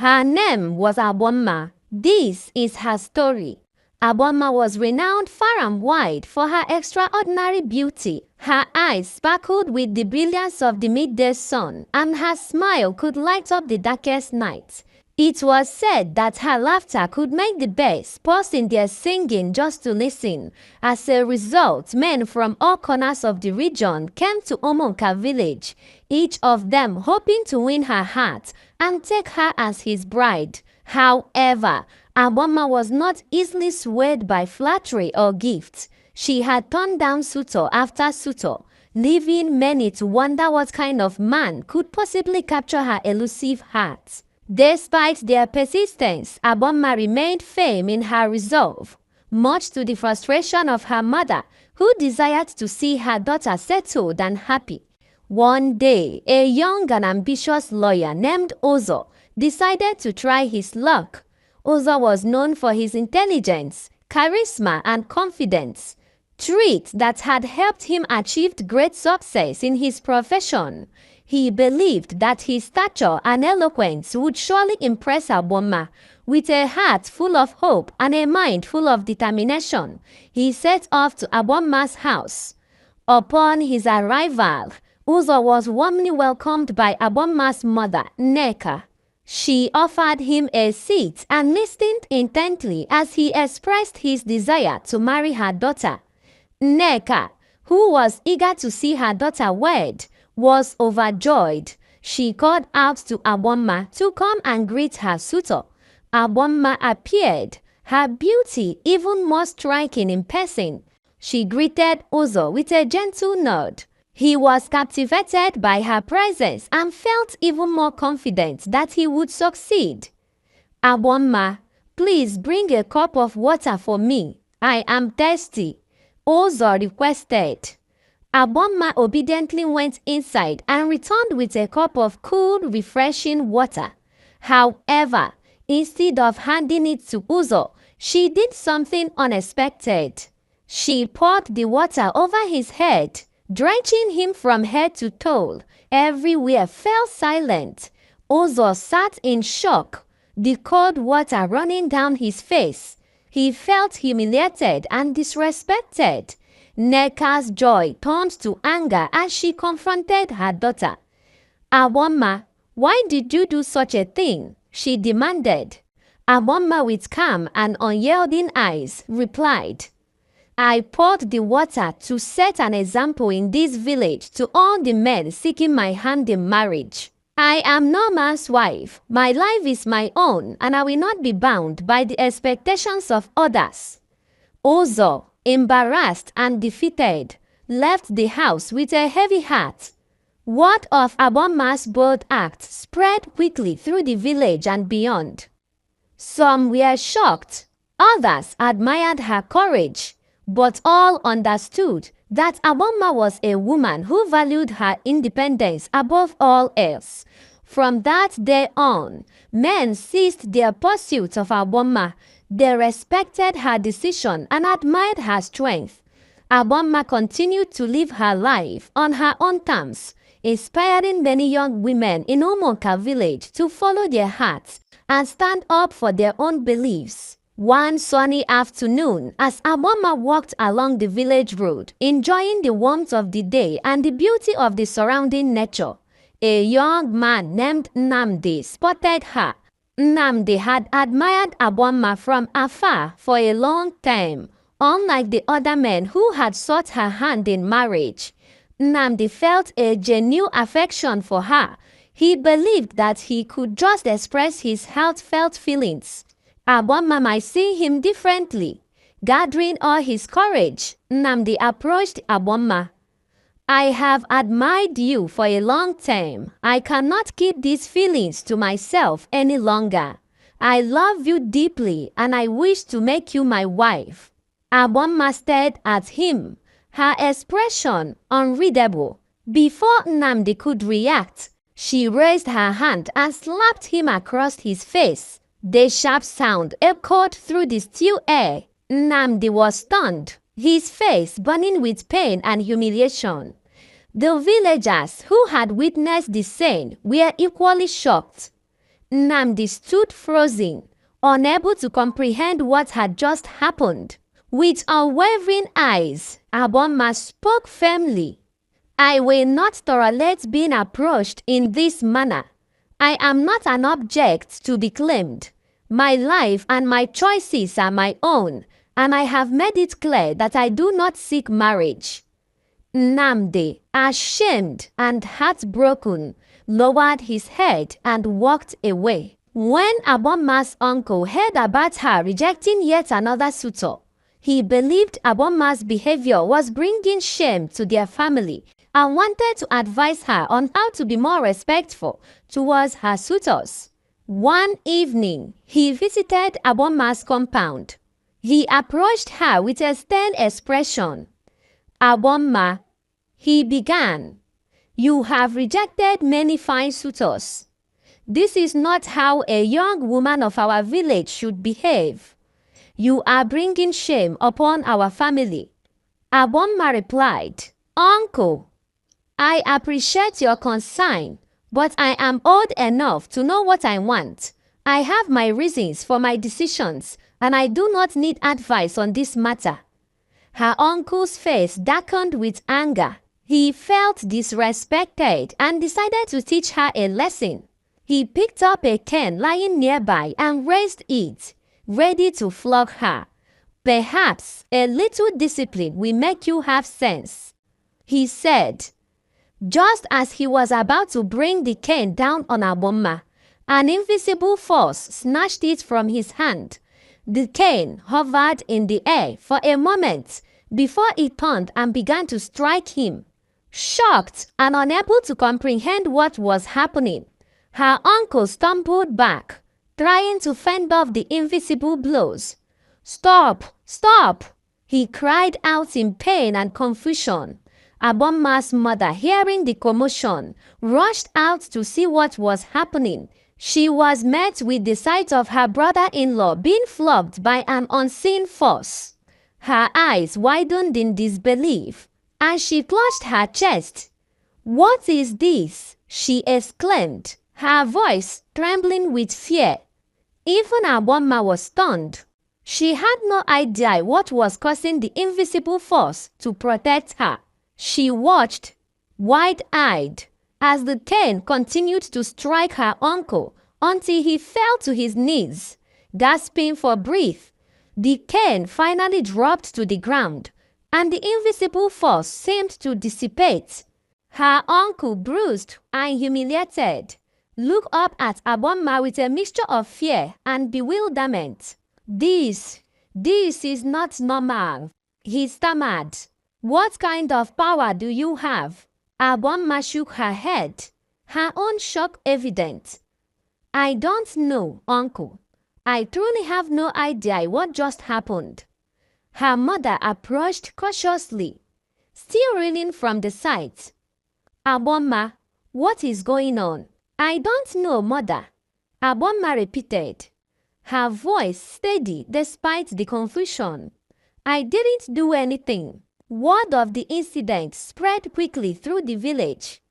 Her name was Agbọmma. This is her story. Agbọmma was renowned far and wide for her extraordinary beauty. Her eyes sparkled with the brilliance of the midday sun, and her smile could light up the darkest night. It was said that her laughter could make the birds pause in their singing just to listen. As a result, men from all corners of the region came to Omonka village, each of them hoping to win her heart and take her as his bride. However, Agbọmma was not easily swayed by flattery or gifts. She had turned down suitor after suitor, leaving many to wonder what kind of man could possibly capture her elusive heart. Despite their persistence, Agbọmma remained firm in her resolve, much to the frustration of her mother, who desired to see her daughter settled and happy. One day, a young and ambitious lawyer named Ozo decided to try his luck. Ozo was known for his intelligence, charisma, and confidence, traits that had helped him achieve great success in his profession. He believed that his stature and eloquence would surely impress Agbọmma. With a heart full of hope and a mind full of determination, he set off to Agbọmma's house. Upon his arrival, Ozo was warmly welcomed by Agbọmma's mother, Nneka. She offered him a seat and listened intently as he expressed his desire to marry her daughter. Nneka, who was eager to see her daughter wed, was overjoyed. She called out to Agbọmma to come and greet her suitor. Agbọmma appeared, her beauty even more striking in person. She greeted Ozo with a gentle nod. He was captivated by her presence and felt even more confident that he would succeed. Agbọmma, please bring a cup of water for me. I am thirsty, Ozo requested. Agbọmma obediently went inside and returned with a cup of cool, refreshing water. However, instead of handing it to Ozo, she did something unexpected. She poured the water over his head, drenching him from head to toe. Everywhere fell silent. Ozo sat in shock, the cold water running down his face. He felt humiliated and disrespected. Nneka's joy turned to anger as she confronted her daughter. Agbọmma, why did you do such a thing? She demanded. Agbọmma, with calm and unyielding eyes, replied, I poured the water to set an example in this village to all the men seeking my hand in marriage. I am no man's wife. My life is my own, and I will not be bound by the expectations of others. Ozo, embarrassed and defeated, left the house with a heavy heart. Word of Agbọmma's bold act spread quickly through the village and beyond. Some were shocked, others admired her courage, but all understood that Agbọmma was a woman who valued her independence above all else. From that day on, men ceased their pursuit of Agbọmma. They respected her decision and admired her strength. Agbọmma continued to live her life on her own terms, inspiring many young women in Omonka village to follow their hearts and stand up for their own beliefs. One sunny afternoon, as Agbọmma walked along the village road, enjoying the warmth of the day and the beauty of the surrounding nature, a young man named Nnamdi spotted her. Nnamdi had admired Agbọmma from afar for a long time. Unlike the other men who had sought her hand in marriage, Nnamdi felt a genuine affection for her. He believed that he could just express his heartfelt feelings. Agbọmma might see him differently. Gathering all his courage, Nnamdi approached Agbọmma. I have admired you for a long time. I cannot keep these feelings to myself any longer. I love you deeply and I wish to make you my wife. Agbọmma stared at him, her expression unreadable. Before Nnamdi could react, she raised her hand and slapped him across his face. The sharp sound echoed through the still air. Nnamdi was stunned, his face burning with pain and humiliation. The villagers who had witnessed the scene were equally shocked. Nnamdi stood frozen, unable to comprehend what had just happened. With unwavering eyes, Agbọmma spoke firmly. "I will not tolerate being approached in this manner. I am not an object to be claimed. My life and my choices are my own, and I have made it clear that I do not seek marriage." Nnamdi, ashamed and heartbroken, lowered his head and walked away. When Agbọmma's uncle heard about her rejecting yet another suitor, he believed Agbọmma's behavior was bringing shame to their family and wanted to advise her on how to be more respectful towards her suitors. One evening, he visited Agbọmma's compound. He approached her with a stern expression. "Agbọmma," he began, "you have rejected many fine suitors. This is not how a young woman of our village should behave. You are bringing shame upon our family." Agbọmma replied, "Uncle, I appreciate your concern, but I am old enough to know what I want. I have my reasons for my decisions, and I do not need advice on this matter." Her uncle's face darkened with anger. He felt disrespected and decided to teach her a lesson. He picked up a cane lying nearby and raised it, ready to flog her. "Perhaps a little discipline will make you have sense," he said. Just as he was about to bring the cane down on Agbọmma, an invisible force snatched it from his hand. The cane hovered in the air for a moment before it turned and began to strike him. Shocked and unable to comprehend what was happening, her uncle stumbled back, trying to fend off the invisible blows. "Stop! Stop!" he cried out in pain and confusion. Agbọmma's mother, hearing the commotion, rushed out to see what was happening. She was met with the sight of her brother-in-law being flogged by an unseen force. Her eyes widened in disbelief, and she clutched her chest. "What is this?" she exclaimed, her voice trembling with fear. Even Agbọmma was stunned. She had no idea what was causing the invisible force to protect her. She watched, wide-eyed, as the cane continued to strike her uncle until he fell to his knees, gasping for breath. The cane finally dropped to the ground, and the invisible force seemed to dissipate. Her uncle, bruised and humiliated, looked up at Agbọmma with a mixture of fear and bewilderment. This is not normal," he stammered. "What kind of power do you have?" Agbọmma shook her head, her own shock evident. "I don't know, uncle. I truly have no idea what just happened." Her mother approached cautiously, still reeling from the sight. "Agbọmma, what is going on?" "I don't know, mother," Agbọmma repeated, her voice steady despite the confusion. "I didn't do anything." Word of the incident spread quickly through the village.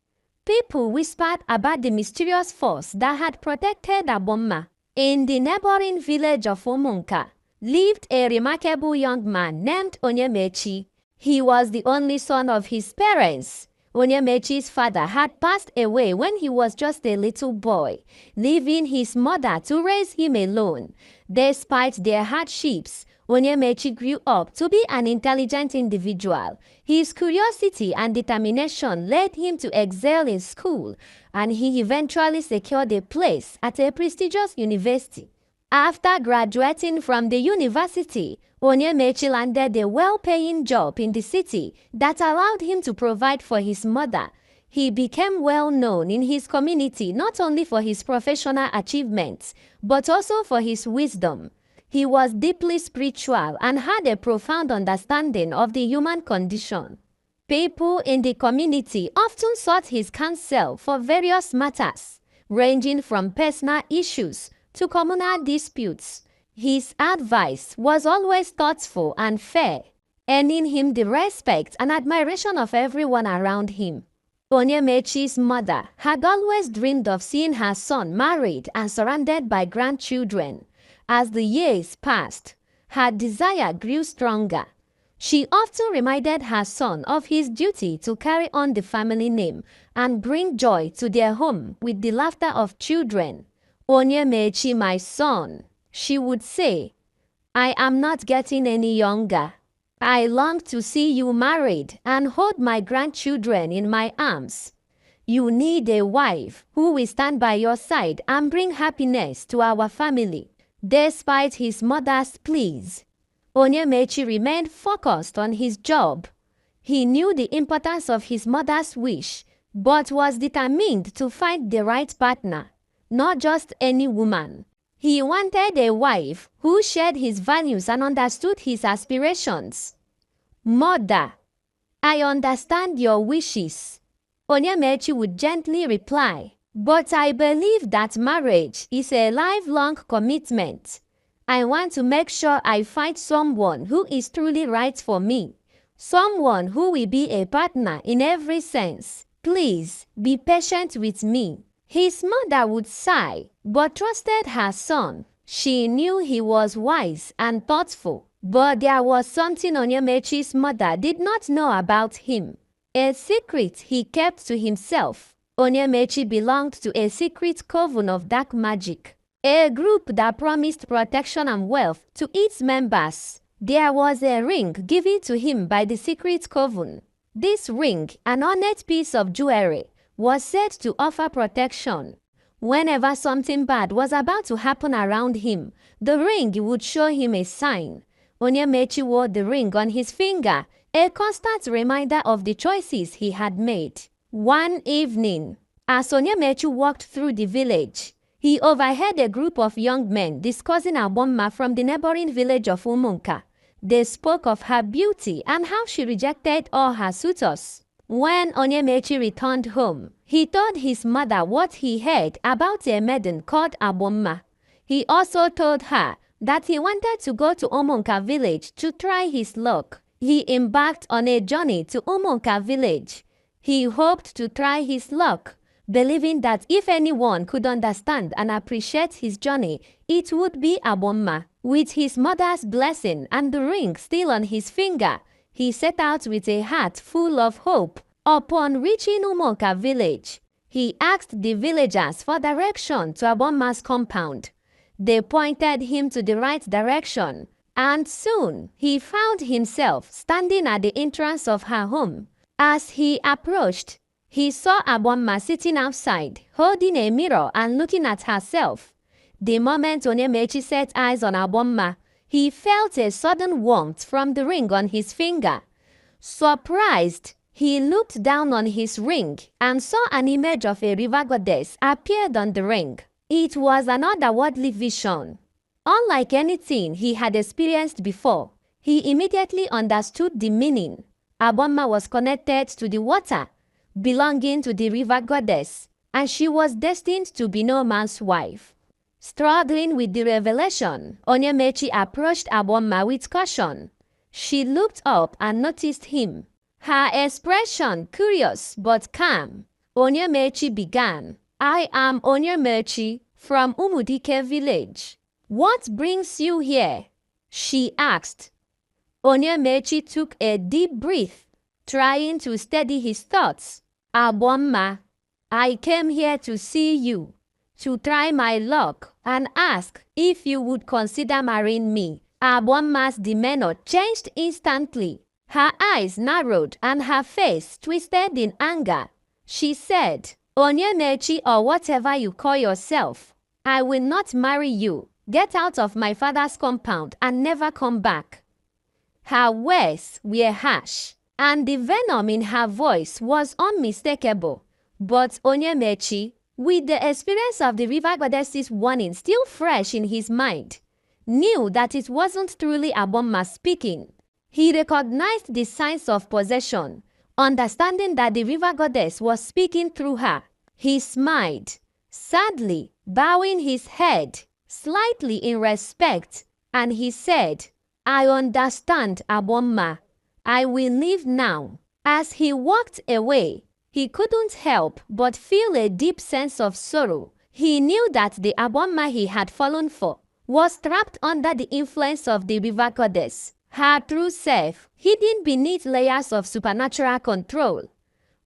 People whispered about the mysterious force that had protected Agbọmma. In the neighboring village of Umunka lived a remarkable young man named Onyemechi. He was the only son of his parents. Onyemechi's father had passed away when he was just a little boy, leaving his mother to raise him alone. Despite their hardships, Onyemechi grew up to be an intelligent individual. His curiosity and determination led him to excel in school, and he eventually secured a place at a prestigious university. After graduating from the university, Onyemechi landed a well-paying job in the city that allowed him to provide for his mother. He became well known in his community not only for his professional achievements, but also for his wisdom. He was deeply spiritual and had a profound understanding of the human condition. People in the community often sought his counsel for various matters, ranging from personal issues to communal disputes. His advice was always thoughtful and fair, earning him the respect and admiration of everyone around him. Onyemechi's mother had always dreamed of seeing her son married and surrounded by grandchildren. As the years passed, her desire grew stronger. She often reminded her son of his duty to carry on the family name and bring joy to their home with the laughter of children. "Onyemechi, my son," she would say, "I am not getting any younger. I long to see you married and hold my grandchildren in my arms. You need a wife who will stand by your side and bring happiness to our family." Despite his mother's pleas, Onyemechi remained focused on his job. He knew the importance of his mother's wish, but was determined to find the right partner, not just any woman. He wanted a wife who shared his values and understood his aspirations. "Mother, I understand your wishes," Onyemechi would gently reply, "but I believe that marriage is a lifelong commitment. I want to make sure I find someone who is truly right for me, someone who will be a partner in every sense. Please be patient with me." His mother would sigh, but trusted her son. She knew he was wise and thoughtful, but there was something Onyemechi's mother did not know about him. A secret he kept to himself. Onyemechi belonged to a secret coven of dark magic, a group that promised protection and wealth to its members. There was a ring given to him by the secret coven. This ring, an ornate piece of jewelry, was said to offer protection. Whenever something bad was about to happen around him, the ring would show him a sign. Onyemechi wore the ring on his finger, a constant reminder of the choices he had made. One evening, as Onyemechi walked through the village, he overheard a group of young men discussing Agbọmma from the neighboring village of Umunka. They spoke of her beauty and how she rejected all her suitors. When Onyemechi returned home, he told his mother what he heard about a maiden called Agbọmma. He also told her that he wanted to go to Umunka village to try his luck. He embarked on a journey to Umunka village. He hoped to try his luck, believing that if anyone could understand and appreciate his journey, it would be Agbọmma. With his mother's blessing and the ring still on his finger, he set out with a heart full of hope. Upon reaching Umunka village, he asked the villagers for direction to Agbọmma's compound. They pointed him to the right direction, and soon he found himself standing at the entrance of her home. As he approached, he saw Agbọmma sitting outside, holding a mirror and looking at herself. The moment Onyemechi set eyes on Agbọmma, he felt a sudden warmth from the ring on his finger. Surprised, he looked down on his ring and saw an image of a river goddess appeared on the ring. It was an otherworldly vision. Unlike anything he had experienced before, he immediately understood the meaning. Agbọmma was connected to the water, belonging to the river goddess, and she was destined to be no man's wife. Struggling with the revelation, Onyemechi approached Agbọmma with caution. She looked up and noticed him, her expression curious but calm. Onyemechi began, "I am Onyemechi from Umudike village. What brings you here?" she asked. Onyemechi took a deep breath, trying to steady his thoughts. "Agbọmma, I came here to see you, to try my luck and ask if you would consider marrying me." Agbọmma's demeanor changed instantly. Her eyes narrowed and her face twisted in anger. She said, "Onyemechi, or whatever you call yourself, I will not marry you. Get out of my father's compound and never come back." Her words were harsh, and the venom in her voice was unmistakable. But Onyemechi, with the experience of the river goddess's warning still fresh in his mind, knew that it wasn't truly Agbọmma speaking. He recognized the signs of possession, understanding that the river goddess was speaking through her. He smiled, sadly, bowing his head slightly in respect, and he said, "I understand, Agbọmma. I will leave now." As he walked away, He couldn't help but feel a deep sense of sorrow. He knew that the Agbọmma he had fallen for was trapped under the influence of the river goddess, her true self, hidden beneath layers of supernatural control.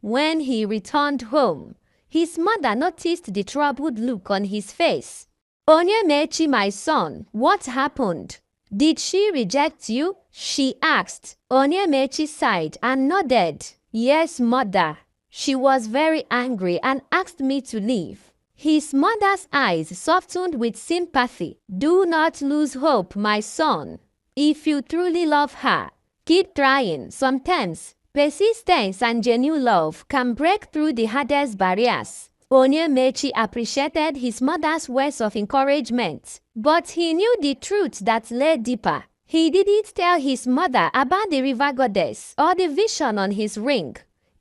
When he returned home, his mother noticed the troubled look on his face. "Onyemechi, my son, what happened? Did she reject you?" she asked. Onyemechi sighed and nodded. "Yes, mother. She was very angry and asked me to leave." His mother's eyes softened with sympathy. "Do not lose hope, my son. If you truly love her, keep trying. Sometimes persistence and genuine love can break through the hardest barriers." Onyemechi appreciated his mother's words of encouragement, but he knew the truth that lay deeper. He didn't tell his mother about the river goddess or the vision on his ring.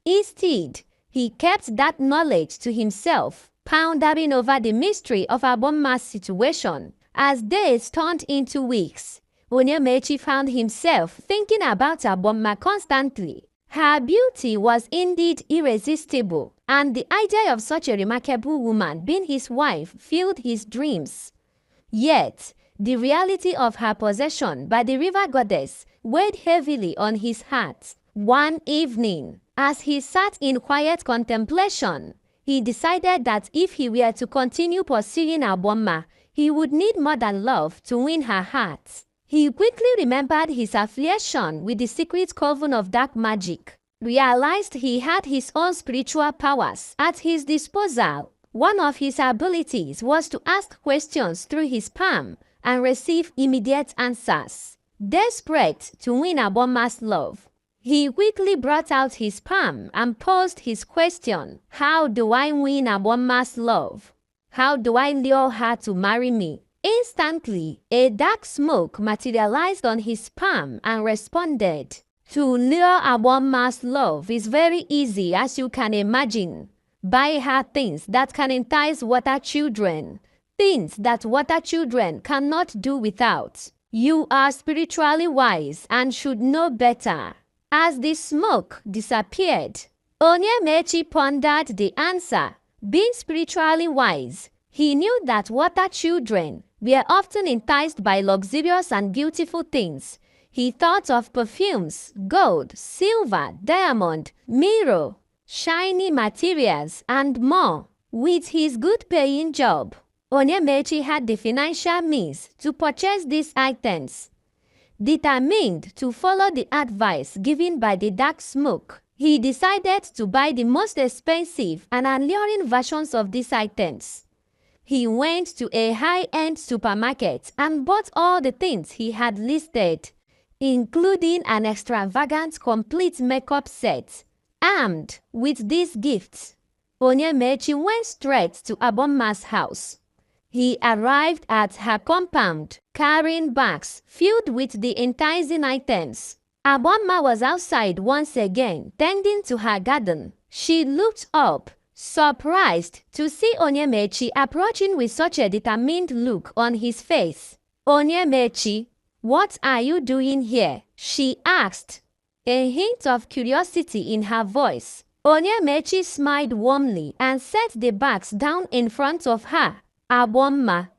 Instead, he kept that knowledge to himself, pondering over the mystery of Agbọmma's situation. As days turned into weeks, Onyemechi found himself thinking about Agbọmma constantly. Her beauty was indeed irresistible, and the idea of such a remarkable woman being his wife filled his dreams. Yet, the reality of her possession by the river goddess weighed heavily on his heart. One evening, as he sat in quiet contemplation, he decided that if he were to continue pursuing Agbọmma, he would need more than love to win her heart. He quickly remembered his affiliation with the secret coven of dark magic, realized he had his own spiritual powers at his disposal. One of his abilities was to ask questions through his palm and receive immediate answers. Desperate to win Agbọmma's love, he quickly brought out his palm and posed his question: "How do I win Agbọmma's love? How do I lure her to marry me?" Instantly, a dark smoke materialized on his palm and responded. "To lure Agbọmma's love is very easy, as you can imagine. Buy her things that can entice water children, things that water children cannot do without. You are spiritually wise and should know better." As the smoke disappeared, Onyemechi pondered the answer. Being spiritually wise, he knew that water children were often enticed by luxurious and beautiful things. He thought of perfumes, gold, silver, diamond, mirror, shiny materials, and more. With his good-paying job, Onyemechi had the financial means to purchase these items. Determined to follow the advice given by the dark smoke, he decided to buy the most expensive and alluring versions of these items. He went to a high-end supermarket and bought all the things he had listed, including an extravagant complete makeup set. Armed with these gifts, Onyemechi went straight to Agbọmma's house. He arrived at her compound, carrying bags filled with the enticing items. Agbọmma was outside once again, tending to her garden. She looked up, surprised to see Onyemechi approaching with such a determined look on his face. "Onyemechi, what are you doing here?" she asked, a hint of curiosity in her voice. Onyemechi smiled warmly and set the bags down in front of her. "Agbọmma,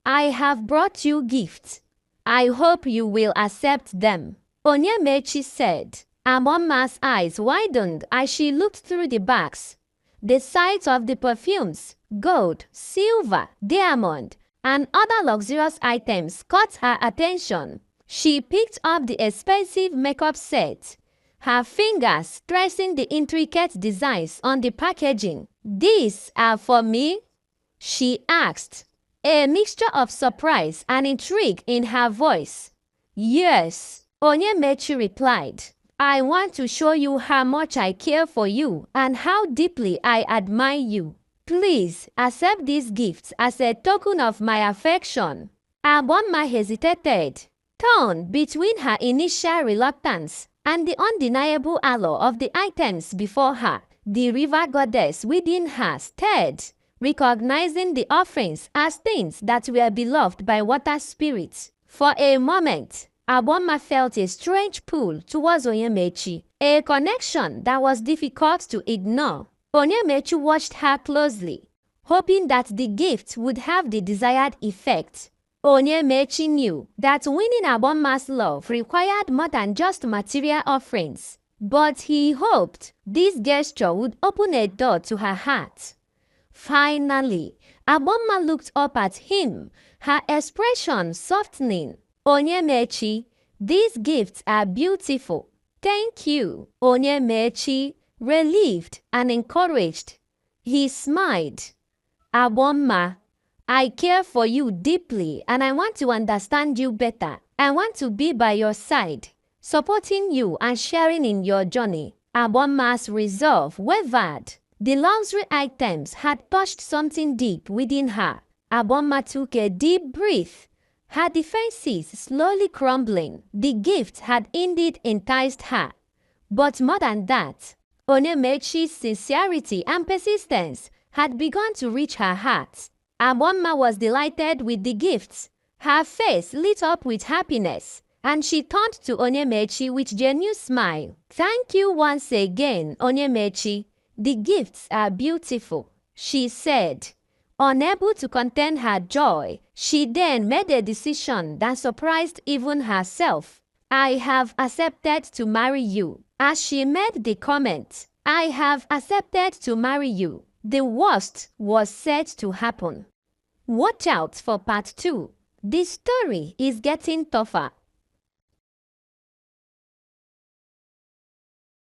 I have brought you gifts. I hope you will accept them," Onyemechi said. Agbọmma's eyes widened as she looked through the bags. The sight of the perfumes, gold, silver, diamond, and other luxurious items caught her attention. She picked up the expensive makeup set, her fingers tracing the intricate designs on the packaging. "These are for me?" she asked, a mixture of surprise and intrigue in her voice. "Yes," Onyemechi replied. "I want to show you how much I care for you and how deeply I admire you. Please accept these gifts as a token of my affection." Agbọmma hesitated, torn between her initial reluctance and the undeniable allure of the items before her. The river goddess within her stirred, recognizing the offerings as things that were beloved by water spirits. For a moment, Agbọmma felt a strange pull towards Onyemechi, a connection that was difficult to ignore. Onyemechi watched her closely, hoping that the gift would have the desired effect. Onyemechi knew that winning Agbomma's love required more than just material offerings, but he hoped this gesture would open a door to her heart. Finally, Agbomma looked up at him, her expression softening. Onyemechi, these gifts are beautiful. Thank you, Onyemechi, relieved and encouraged. He smiled. Agbomma, I care for you deeply and I want to understand you better. I want to be by your side, supporting you and sharing in your journey. Agbomma's resolve wavered. The luxury items had touched something deep within her. Agbomma took a deep breath, her defenses slowly crumbling. The gift had indeed enticed her. But more than that, Onyemechi's sincerity and persistence had begun to reach her heart. Agbomma was delighted with the gifts. Her face lit up with happiness, and she turned to Onyemechi with genuine smile. Thank you once again, Onyemechi. The gifts are beautiful, she said. Unable to contain her joy, she then made a decision that surprised even herself. I have accepted to marry you. As she made the comment, I have accepted to marry you, the worst was set to happen. Watch out for part 2. The story is getting tougher.